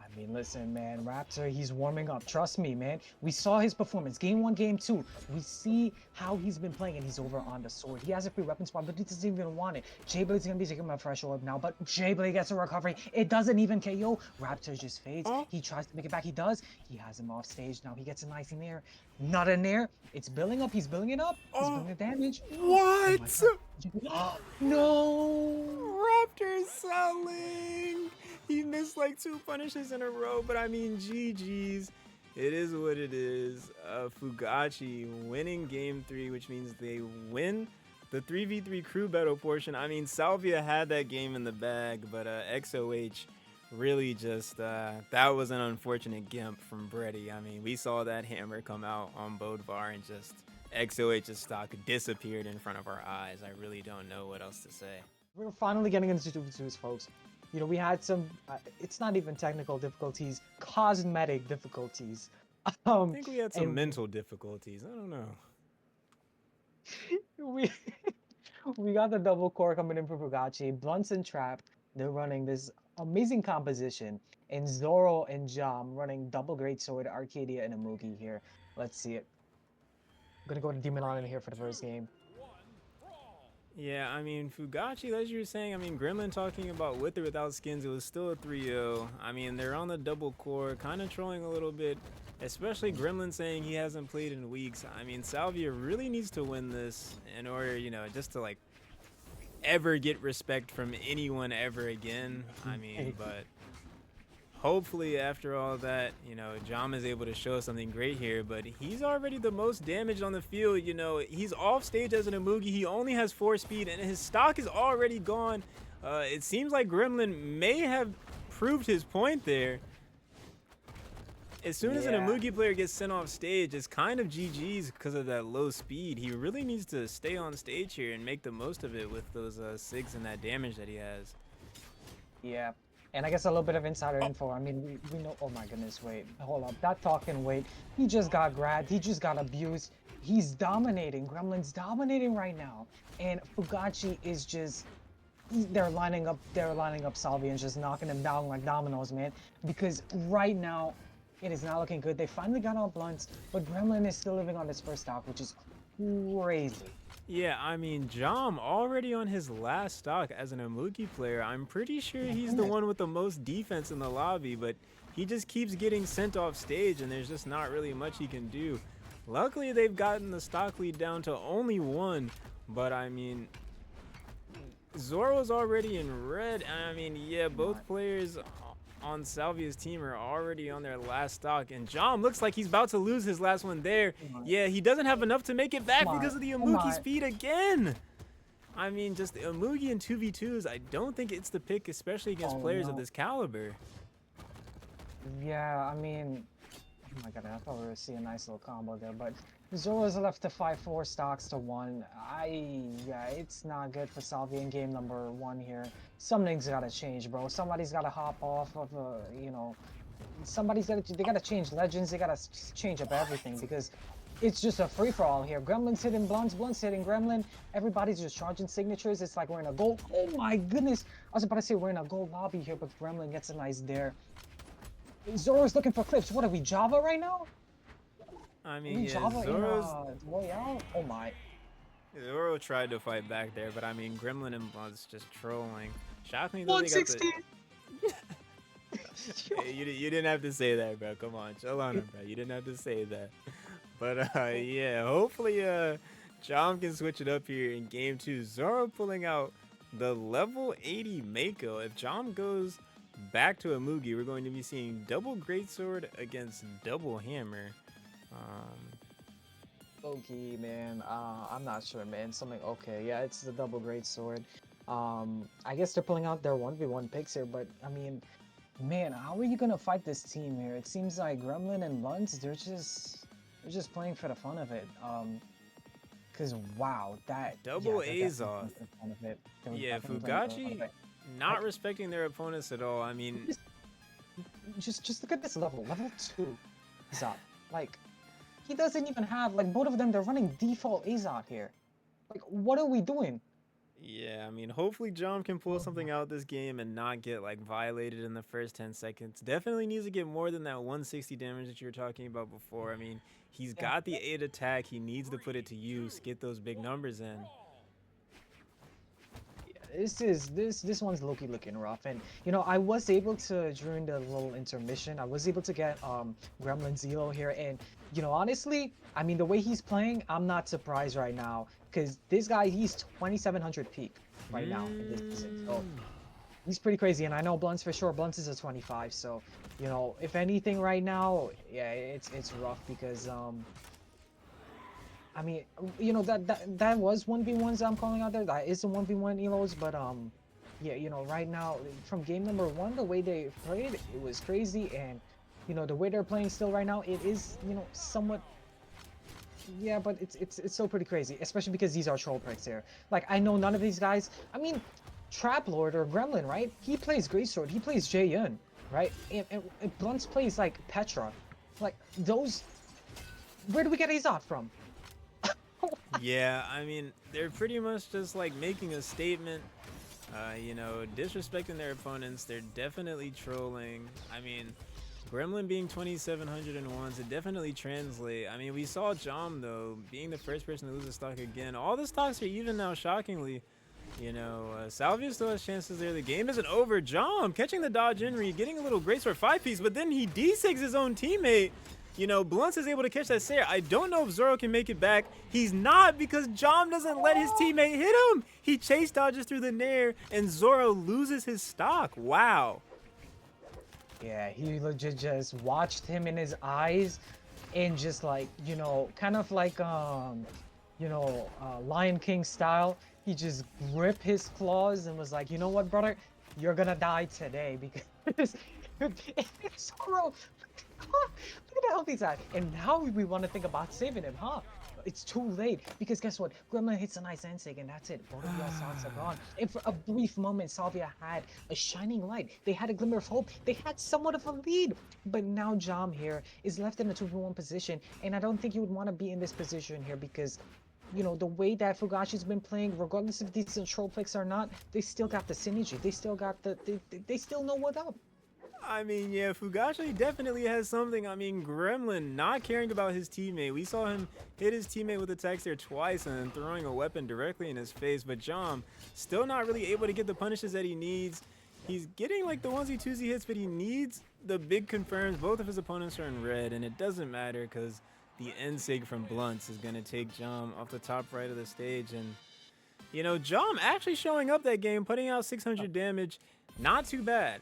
I mean, listen, man, Raptor, he's warming up. Trust me, man. We saw his performance. Game 1, Game 2. We see how he's been playing, and he's over on the sword. He has a free weapon spawn, but he doesn't even want it. J-Blade's going to be taking my fresh orb now, but J-Blade gets a recovery. It doesn't even KO. Raptor just fades. He tries to make it back. He does. He has him off stage. Now he gets a nice Nair. Not a Nair. It's building up. He's building it up. He's building the damage. What? Oh no! Raptor is selling. He missed like 2 punishes in a row, but I mean, GG's. It is what it is. Fugaci winning game 3, which means they win the 3v3 crew battle portion. I mean, Salvia had that game in the bag, but XOH really just, that was an unfortunate gimp from Brady. I mean, we saw that hammer come out on Bodvar and just XOH's stock disappeared in front of our eyes. I really don't know what else to say. We're finally getting into 2v2s, folks. You know, we had some, it's not even technical difficulties, cosmetic difficulties. I think we had some mental difficulties. I don't know. we got the double core coming in for Fugaci. Blunts and Trap, they're running this amazing composition. And Zoro and Jam running double great sword, Arcadia and Amugi here. Let's see it. I'm gonna go to Demon Island here for the first game. Yeah, I mean, Fugaci, as you were saying, I mean, Gremlin talking about with or without skins, it was still a 3-0. I mean, they're on the double core, kind of trolling a little bit, especially Gremlin saying he hasn't played in weeks. I mean, Salvia really needs to win this in order, you know, just to, like, ever get respect from anyone ever again. I mean, but hopefully after all that, you know, Jam is able to show something great here, but he's already the most damaged on the field. You know, he's off stage as an Amugi. He only has 4 speed and his stock is already gone. It seems like Gremlin may have proved his point there. as soon as an Yeah. Amugi player gets sent off stage, it's kind of GG's because of that low speed. He really needs to stay on stage here and make the most of it with those SIGs and that damage that he has. Yeah. And I guess a little bit of insider info. I mean, we know. Oh my goodness, wait. Hold up. That talking wait. He just got grabbed. He just got abused. He's dominating. Gremlin's dominating right now. And Fugaci is just. They're lining up Salvia and just knocking him down like dominoes, man. Because right now, it is not looking good. They finally got out blunts, but Gremlin is still living on his first stock, which is crazy. Yeah, I mean, Jom already on his last stock as an Amugi player. I'm pretty sure he's the one with the most defense in the lobby, but he just keeps getting sent off stage and there's just not really much he can do. Luckily, they've gotten the stock lead down to only 1, but I mean, Zoro's already in red. I mean, yeah, both players on Salvia's team are already on their last stock, and Jom looks like he's about to lose his last one there. Yeah, he doesn't have enough to make it back because of the Amugi speed again. I mean, just the Amugi and 2v2s, I don't think it's the pick, especially against players of this caliber. Yeah, I mean, oh my god, I thought we were seeing a nice little combo there, but Zoro's left to 5-4 stocks to 1. Yeah, it's not good for Salvia in game number 1 here. Something's gotta change, bro. Somebody's gotta hop off of, you know, they gotta change legends, they gotta change up everything because it's just a free-for-all here. Gremlin's hitting blunts, blunts hitting Gremlin. Everybody's just charging signatures. It's like we're in a gold. Oh my goodness! I was about to say we're in a gold lobby here, but Gremlin gets a nice dare. Zoro's looking for clips. What are we, Java right now? I mean, yeah, Zoro's... Royale? Oh my. Zoro tried to fight back there, but I mean, Gremlin and Blunt's just trolling. Shockingly, though, 160! Hey, you didn't have to say that, bro. Come on, chill on him, bro. You didn't have to say that. But, yeah, hopefully, Jom can switch it up here in game 2. Zoro pulling out the level 80 Mako. If Jom goes back to Amugi, we're going to be seeing double Greatsword against double Hammer. Okay, man. I'm not sure, man. Something. Okay, yeah, it's the double greatsword. I guess they're pulling out their 1v1 picks here, but I mean, man, how are you gonna fight this team here? It seems like Gremlin and Luntz, they're just playing for the fun of it. Cause wow, that double Azoth. Yeah, Fugaci not respecting their opponents at all. I mean, just look at this level 2 is up. Like, he doesn't even have, like, both of them, they're running default Azoth here. Like, what are we doing? Yeah, I mean, hopefully Jom can pull something out this game and not get, like, violated in the first 10 seconds. Definitely needs to get more than that 160 damage that you were talking about before. I mean, he's got the 8 attack. He needs to put it to use, get those big numbers in. This one's low-key looking rough, and you know, I was able to, during the little intermission, I was able to get Gremlin Zelo here, and you know, honestly, I mean, the way he's playing, I'm not surprised right now, because this guy, he's 2700 peak right now in this season, so he's pretty crazy. And I know Blunts for sure, Blunts is a 25, so you know, if anything right now, yeah, it's rough because I mean, you know, that was 1v1s I'm calling out there. That is a 1v1 elos, but yeah, you know, right now from game number 1, the way they played, it was crazy, and you know, the way they're playing still right now, it is, you know, somewhat. Yeah, but it's still pretty crazy, especially because these are troll picks here. Like, I know none of these guys. I mean, Trap Lord or Gremlin, right? He plays Greatsword. He plays Jaehyun, right? And Blunts plays like Petra. Like those. Where do we get Azoth from? Yeah, I mean, they're pretty much just like making a statement, you know, disrespecting their opponents. They're definitely trolling. I mean, Gremlin being 2701, it definitely translate. I mean, we saw Jom, though, being the first person to lose a stock again. All the stocks are even now, shockingly. You know, Salvia still has chances there. The game isn't over. Jom catching the dodge in read, getting a little Greatsword 5-piece, but then he D6s his own teammate. You know, Blunts is able to catch that Sayer. I don't know if Zoro can make it back. He's not, because Jom doesn't let his teammate hit him. He chase dodges through the Nair, and Zoro loses his stock. Wow. Yeah, he legit just watched him in his eyes and just like, you know, kind of like, you know, Lion King style. He just gripped his claws and was like, you know what, brother? You're gonna die today, because Zoro Look at how health he's at. And now we want to think about saving him, huh? It's too late because guess what? Gremlin hits a nice endstick and that's it. Both of y'all stocks are gone. And for a brief moment, Salvia had a shining light. They had a glimmer of hope. They had somewhat of a lead. But now Jam here is left in a 2v1 position. And I don't think you would want to be in this position here because you know, the way that Fugaci's been playing, regardless if these control picks or not, they still got the synergy. They still got the, they still know what up. I mean, yeah, Fugaci definitely has something. I mean, Gremlin not caring about his teammate. We saw him hit his teammate with attacks there twice and then throwing a weapon directly in his face. But Jam still not really able to get the punishes that he needs. He's getting like the onesie-twosie hits, but he needs the big confirms. Both of his opponents are in red, and it doesn't matter because the N-Sig from Blunts is going to take Jam off the top right of the stage. And, you know, Jam actually showing up that game, putting out 600 damage. Not too bad.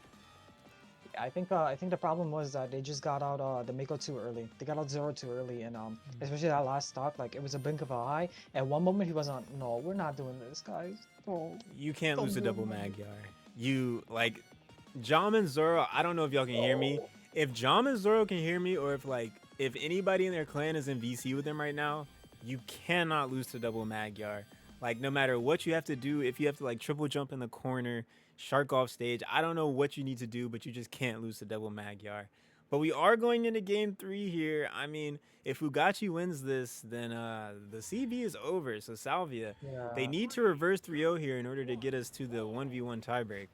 I think the problem was that they just got out the Mako too early. They got out Zoro too early, and especially that last stock, like it was a blink of an eye. At one moment he was on, no, we're not doing this, guys. Oh, you can't lose a double Magyar. You like Jam and Zoro. I don't know if y'all can hear me. If Jam and Zoro can hear me, or if anybody in their clan is in VC with them right now, you cannot lose to double Magyar. Like no matter what you have to do, if you have to like triple jump in the corner, shark off stage, I don't know what you need to do, but you just can't lose to double Magyar. But we are going into game 3 here. I mean, if Fugaci wins this, then the CB is over. So Salvia, they need to reverse 3-0 here in order to get us to the 1v1 tiebreak.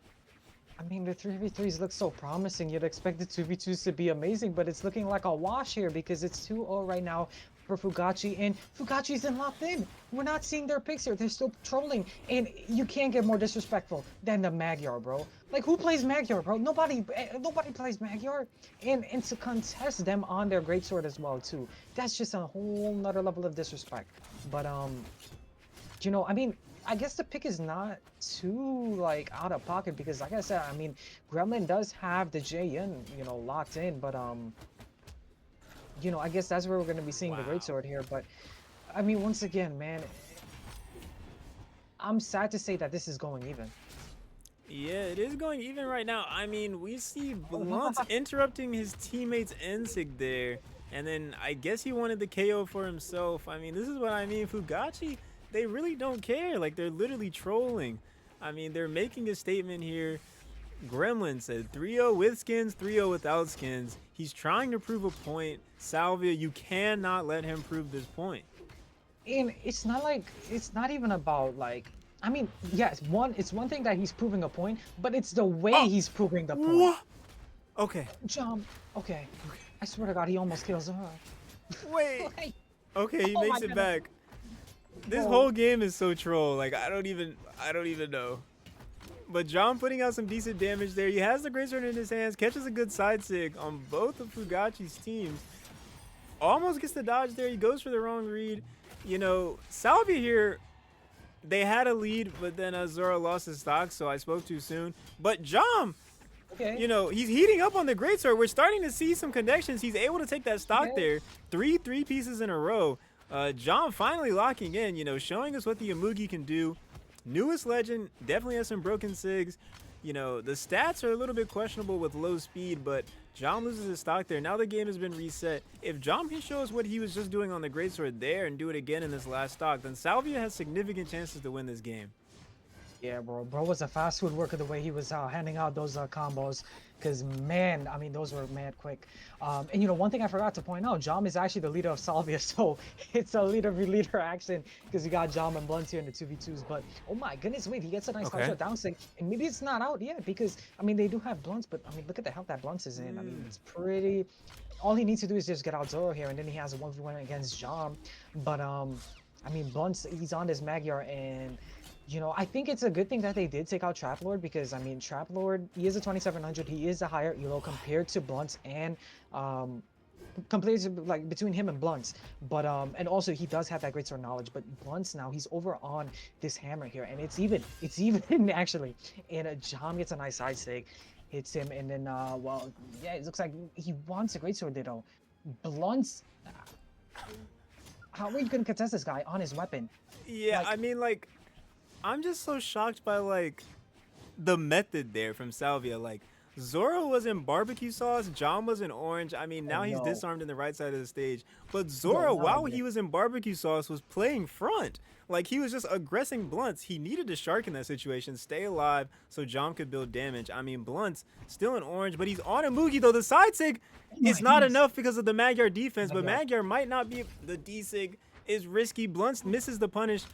I mean, the 3v3s look so promising. You'd expect the 2v2s to be amazing, but it's looking like a wash here because it's 2-0 right now for Fugaci, and Fugaci isn't locked in. We're not seeing their picks here. They're still trolling, and you can't get more disrespectful than the Magyar, bro. Like, who plays Magyar, bro? Nobody plays Magyar, and to contest them on their greatsword as well, too. That's just a whole nother level of disrespect. But you know, I mean, I guess the pick is not too like out of pocket because, like I said, I mean, Gremlin does have the JN, you know, locked in, but you know, I guess that's where we're going to be seeing the greatsword here. But I mean, once again, man, I'm sad to say that this is going even. Yeah, it is going even right now. I mean, we see Blunt interrupting his teammate's N-Sig there, and then I guess he wanted the KO for himself. I mean, this is what I mean. Fugaci, they really don't care. Like, they're literally trolling. I mean, they're making a statement here. Gremlin said 3-0 with skins, 3-0 without skins. He's trying to prove a point. Salvia, you cannot let him prove this point. And it's not like, it's not even about like, I mean, yes, it's one thing that he's proving a point, but it's the way he's proving the point. What? Okay. Jump. Okay. I swear to God, he almost kills her. Wait. Okay, he makes it back. This whole game is so troll. Like, I don't even know. But John putting out some decent damage there. He has the greatsword in his hands, catches a good side sig on both of Fugaci's teams. Almost gets the dodge there. He goes for the wrong read. You know, Salvia here, they had a lead, but then Zoro lost his stock, so I spoke too soon. But Jam, you know, he's heating up on the greatsword. We're starting to see some connections. He's able to take that stock there. Three pieces in a row. Jam finally locking in, you know, showing us what the Amugi can do. Newest legend, definitely has some broken sigs. You know, the stats are a little bit questionable with low speed, but Jam loses his stock there. Now the game has been reset. If Jam can show us what he was just doing on the greatsword there and do it again in this last stock, then Salvia has significant chances to win this game. Yeah, bro was a fast food worker the way he was handing out those combos, because man, I mean, those were mad quick. And you know, one thing I forgot to point out, Jam is actually the leader of Salvia, so it's a leader action because you got Jam and Blunts here in the 2v2s. But oh my goodness, wait, he gets a nice shot down sync, and maybe it's not out yet because I mean they do have Blunts, but I mean look at the health that Blunts is in. I mean it's pretty. All he needs to do is just get out Zoro here, and then he has a 1v1 against Jam. But I mean Blunts, he's on this Magyar, and you know, I think it's a good thing that they did take out Trap Lord because, I mean, Trap Lord, he is a 2700. He is a higher elo compared to Blunts and, compared to, like, between him and Blunts. But, and also he does have that great sword knowledge. But Blunts now, he's over on this hammer here. And it's even actually. And Jam gets a nice side stick, hits him. And then, well, yeah, it looks like he wants a great sword, though. Blunts, how are you going to contest this guy on his weapon? Yeah, like, I mean, like, I'm just so shocked by like the method there from Salvia. Like, Zoro was in barbecue sauce, John was in orange. I mean, Oh now he's no. disarmed in the right side of the stage. But Yo, Zoro, not while he again. was in barbecue sauce, was playing front. Like, he was just aggressing Blunts. He needed to shark in that situation, stay alive so John could build damage. I mean, Blunts still in orange, but he's on a Mugi, though. The side sig Oh is my not goodness. enough because of the Magyar defense, but Magyar. Magyar might not be. The D sig is risky. Blunts misses the punish.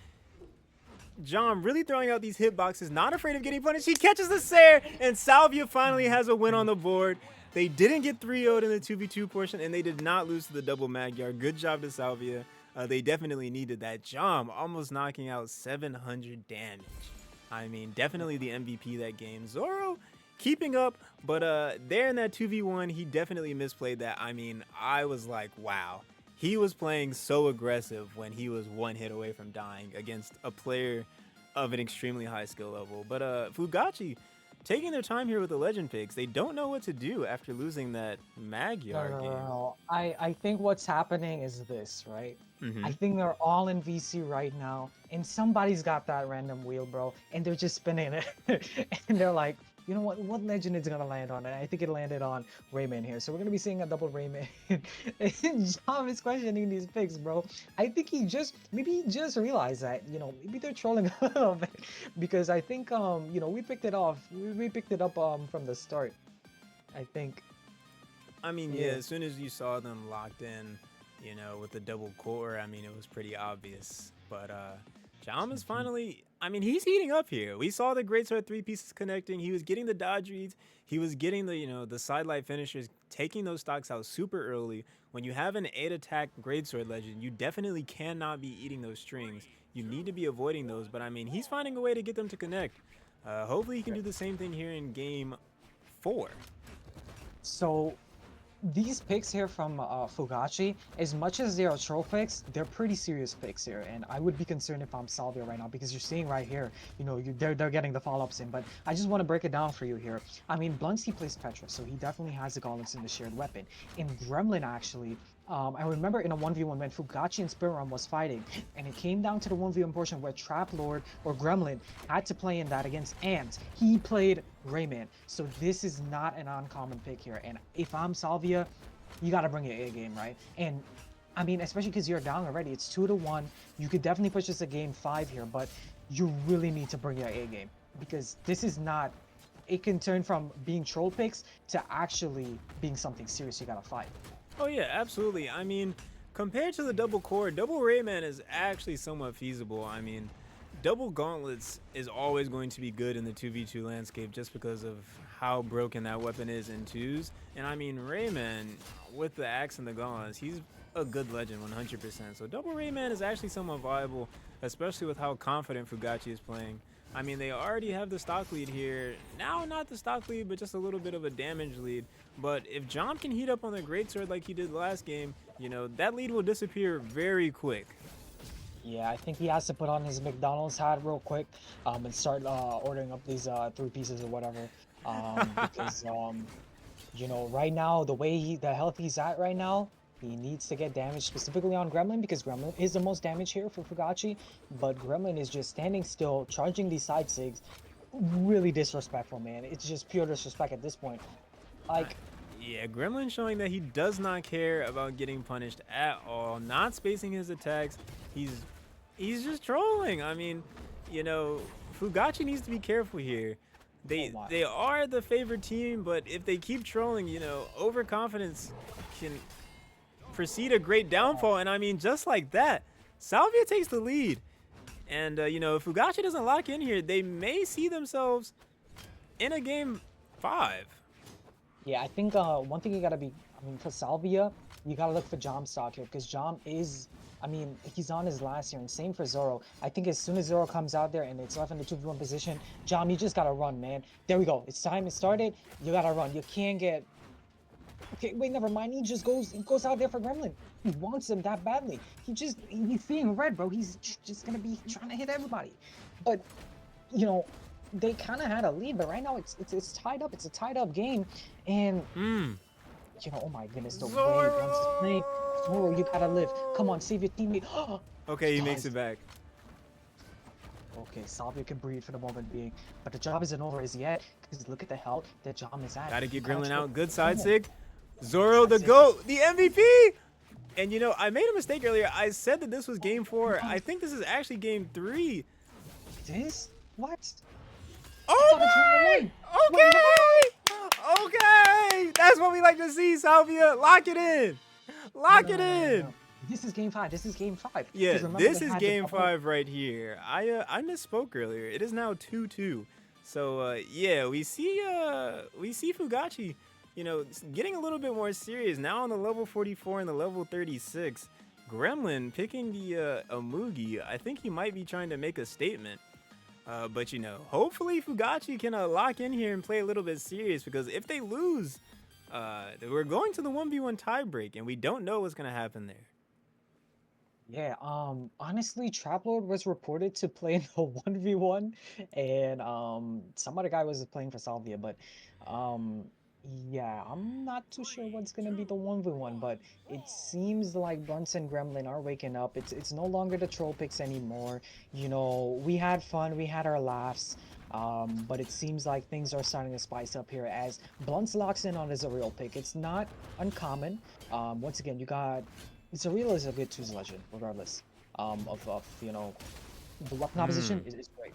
John really throwing out these hitboxes, not afraid of getting punished. He catches the Sair, and Salvia finally has a win on the board. They didn't get 3-0'd in the 2v2 portion, and they did not lose to the double Magyar. Good job to Salvia. They definitely needed that. John almost knocking out 700 damage. I mean, definitely the MVP that game. Zoro keeping up, but there in that 2v1, he definitely misplayed that. I mean, I was like, wow. He was playing so aggressive when he was one hit away from dying against a player of an extremely high skill level. But Fugaci taking their time here with the legend picks. They don't know what to do after losing that Magyar No, no, no, game. no. I think what's happening is this, right? Mm-hmm. I think they're all in VC right now, and somebody's got that random wheel, bro, and they're just spinning it, and they're like, you know what legend is gonna land on? And I think it landed on Rayman here, so we're gonna be seeing a double Rayman. And John is questioning these picks, bro. I think maybe he just realized that, maybe they're trolling a little bit, because I think we picked it we picked it up from the start. I think. I mean, yeah, Yeah. as soon as you saw them locked in, with the double core, I mean, it was pretty obvious. But Jam is finally, I mean, he's heating up here. We saw the Greatsword three pieces connecting. He was getting the dodge reads. He was getting the sidelight finishers, taking those stocks out super early. When you have an 8 attack Greatsword legend, you definitely cannot be eating those strings. You need to be avoiding those. But I mean, he's finding a way to get them to connect. Hopefully, he can do the same thing here in game 4. So these picks here from Fugaci, as much as they are troll picks, they're pretty serious picks here, and I would be concerned if I'm Salvia right now, because you're seeing right here, they're getting the follow-ups in, but I just want to break it down for you here. I mean, Bluntsy plays Petra, so he definitely has the gauntlets in the shared weapon. In Gremlin, actually, I remember in a 1v1 when Fugaci and Spiram was fighting, and it came down to the 1v1 portion where Trap Lord or Gremlin had to play in that against Ant. He played Rayman. So this is not an uncommon pick here. And if I'm Salvia, you got to bring your A game, right? And I mean, especially because you're down already. It's 2-1. You could definitely push this to game 5 here, but you really need to bring your A game, because this is not. It can turn from being troll picks to actually being something serious you got to fight. Oh yeah, absolutely. I mean, compared to the double core, double Rayman is actually somewhat feasible. I mean, double gauntlets is always going to be good in the 2v2 landscape just because of how broken that weapon is in twos. And I mean, Rayman, with the axe and the gauntlets, he's a good legend 100%. So double Rayman is actually somewhat viable, especially with how confident Fugaci is playing. I mean, they already have the stock lead here. Now, not the stock lead, but just a little bit of a damage lead. But if John can heat up on the Greatsword like he did last game, that lead will disappear very quick. Yeah, I think he has to put on his McDonald's hat real quick, and start ordering up these 3 pieces or whatever. Because right now, the health he's at right now, he needs to get damage specifically on Gremlin, because Gremlin is the most damage here for Fugaci. But Gremlin is just standing still, charging these side sigs. Really disrespectful, man. It's just pure disrespect at this point. Like, Yeah, Gremlin showing that he does not care about getting punished at all, not spacing his attacks. He's just trolling. I mean, Fugaci needs to be careful here. They are the favorite team, but if they keep trolling, overconfidence can precede a great downfall. And I mean, just like that, Salvia takes the lead. And if Fugaci doesn't lock in here, they may see themselves in a game 5. yeah, I think one thing you gotta be, for Salvia, you gotta look for Jom stock here, because Jom is, he's on his last year, and same for Zoro. I think as soon as Zoro comes out there and it's left in the 2v1 position, Jom, you just gotta run, man. There we go. It's time. It started. You gotta run. You can't get. Okay, wait, never mind. He goes out there for Gremlin. He wants him that badly. He's seeing red, bro. He's just gonna be trying to hit everybody. But, they kind of had a lead, but right now it's tied up. It's a tied up game, and oh my goodness, the way Guns is playing. Zoro, you gotta live. Come on, save your teammate. Okay, he makes it back. Okay, Salvia can breathe for the moment being, but the job isn't over as yet. Because look at the health that Jom is at. Gotta get Gotta Gremlin chill. out. Good side Oh, sig. Zoro the that's it. GOAT, the MVP. And you know, I made a mistake earlier. I said that this was game 4. No, I think this is actually game 3. this? What? I Oh thought it's 1-1. my! Wait, no! Okay! Okay! That's what we like to see, Salvia. Lock it in. No, Lock no, it no, no, no, in. no. This is game 5. This is game 5. Yeah, Because remember this they is had the game double. 5 right here. I misspoke earlier. It is now 2-2. So yeah, we see Fugaci, you know, getting a little bit more serious now on the level 44 and the level 36. Gremlin picking the Amugi. I think he might be trying to make a statement. But you know, hopefully Fugaci can lock in here and play a little bit serious, because if they lose, we're going to the 1v1 tiebreak and we don't know what's gonna happen there. Yeah, honestly, Traplord was reported to play in the 1v1, and some other guy was playing for Salvia, but um yeah, I'm not too sure what's gonna be the 1v1, but it seems like Bunce and Gremlin are waking up. It's no longer the troll picks anymore. You know, we had fun, we had our laughs. But it seems like things are starting to spice up here as Blunt's locks in on his a real pick. It's not uncommon. Once again, you got Zarela is a good twos legend, regardless of you know, the luck composition is great.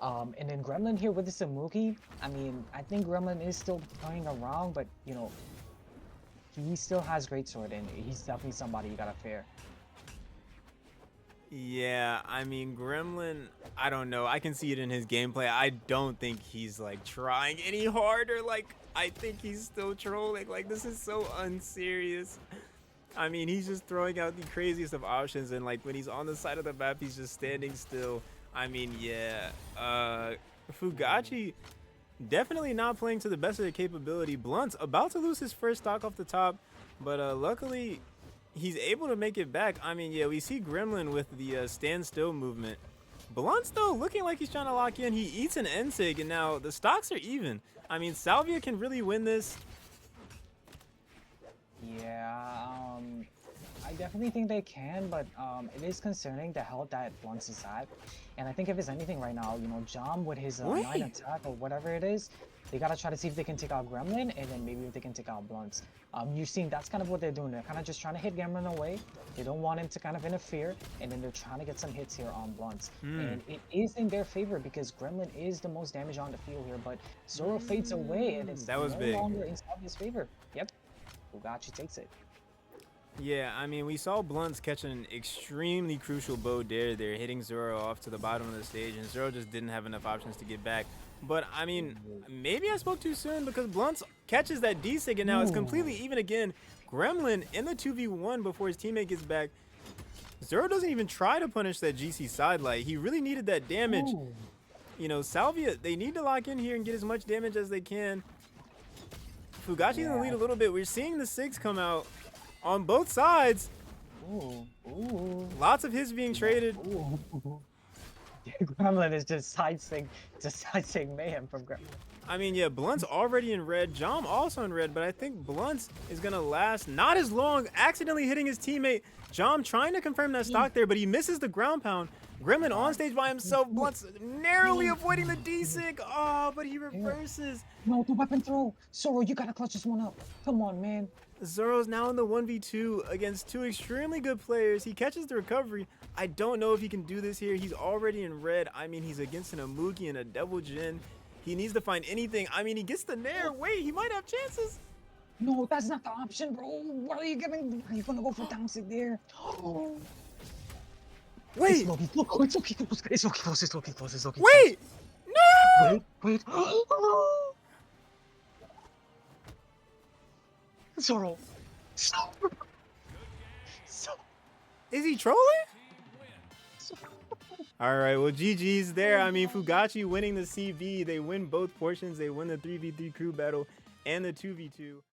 And then Gremlin here with the Samuki, I mean, I think Gremlin is still playing around, but you know, he still has great sword, and he's definitely somebody you gotta fear. Yeah, I mean, Gremlin, I don't know. I can see it in his gameplay. I don't think he's like trying any harder. Like, I think he's still trolling. Like, this is so unserious. I mean, he's just throwing out the craziest of options, and like when he's on the side of the map, he's just standing still. I mean, yeah, Fugaci definitely not playing to the best of their capability. Blunt's about to lose his first stock off the top, but luckily he's able to make it back. I mean, yeah, we see Gremlin with the standstill movement. Blunt's though looking like he's trying to lock in. He eats an Ensig, and now the stocks are even. I mean, Salvia can really win this. Yeah, I definitely think they can, but it is concerning the health that Blunts is at. And I think if it's anything right now, you know, Jom with his 9 attack or whatever it is, they gotta try to see if they can take out Gremlin, and then maybe if they can take out Blunts. You've seen that's kind of what they're doing. They're kind of just trying to hit Gremlin away. They don't want him to kind of interfere, and then they're trying to get some hits here on Blunts. And it is in their favor because Gremlin is the most damage on the field here, but Zoro fades away, and it's That was no big. longer in Salvia's favor. Yep. Fugaci takes it. Yeah, I mean, we saw Blunts catch an extremely crucial bow dare there, hitting Zoro off to the bottom of the stage, and Zoro just didn't have enough options to get back. But, I mean, maybe I spoke too soon, because Blunts catches that D-Sig, and now it's completely even again. Gremlin in the 2v1 before his teammate gets back. Zoro doesn't even try to punish that GC sidelight. He really needed that damage. You know, Salvia, they need to lock in here and get as much damage as they can. Fugaci's in the lead a little bit. We're seeing the SIGs come out on both sides. Lots of hits being traded. Gremlin is just sidesing mayhem from Gremlin. I mean, yeah, Blunt's already in red. Jom also in red, but I think Blunt's is going to last not as long, accidentally hitting his teammate. Jom trying to confirm that stock there, but he misses the ground pound. Gremlin on stage by himself. Blunt's narrowly avoiding the D-Sig. Oh, but he reverses. No, the weapon throw. Zoro, you gotta clutch this one up. Come on, man. Zoro's now in the 1v2 against two extremely good players. He catches the recovery. I don't know if he can do this here. He's already in red. I mean, he's against an Amugi and a Devil Jin. He needs to find anything. I mean, he gets the Nair. Wait, he might have chances. No, that's not the option, bro. What are you giving? Are you gonna go for downsig there? Wait. It's Loki close. It's Loki close. It's Loki close. It's Loki close. It's Loki close. Wait. No. Wait. Zoro. Stop. Is he trolling? All right, well, GG's there. I mean, Fugaci winning the CV. They win both portions. They win the 3v3 crew battle and the 2v2.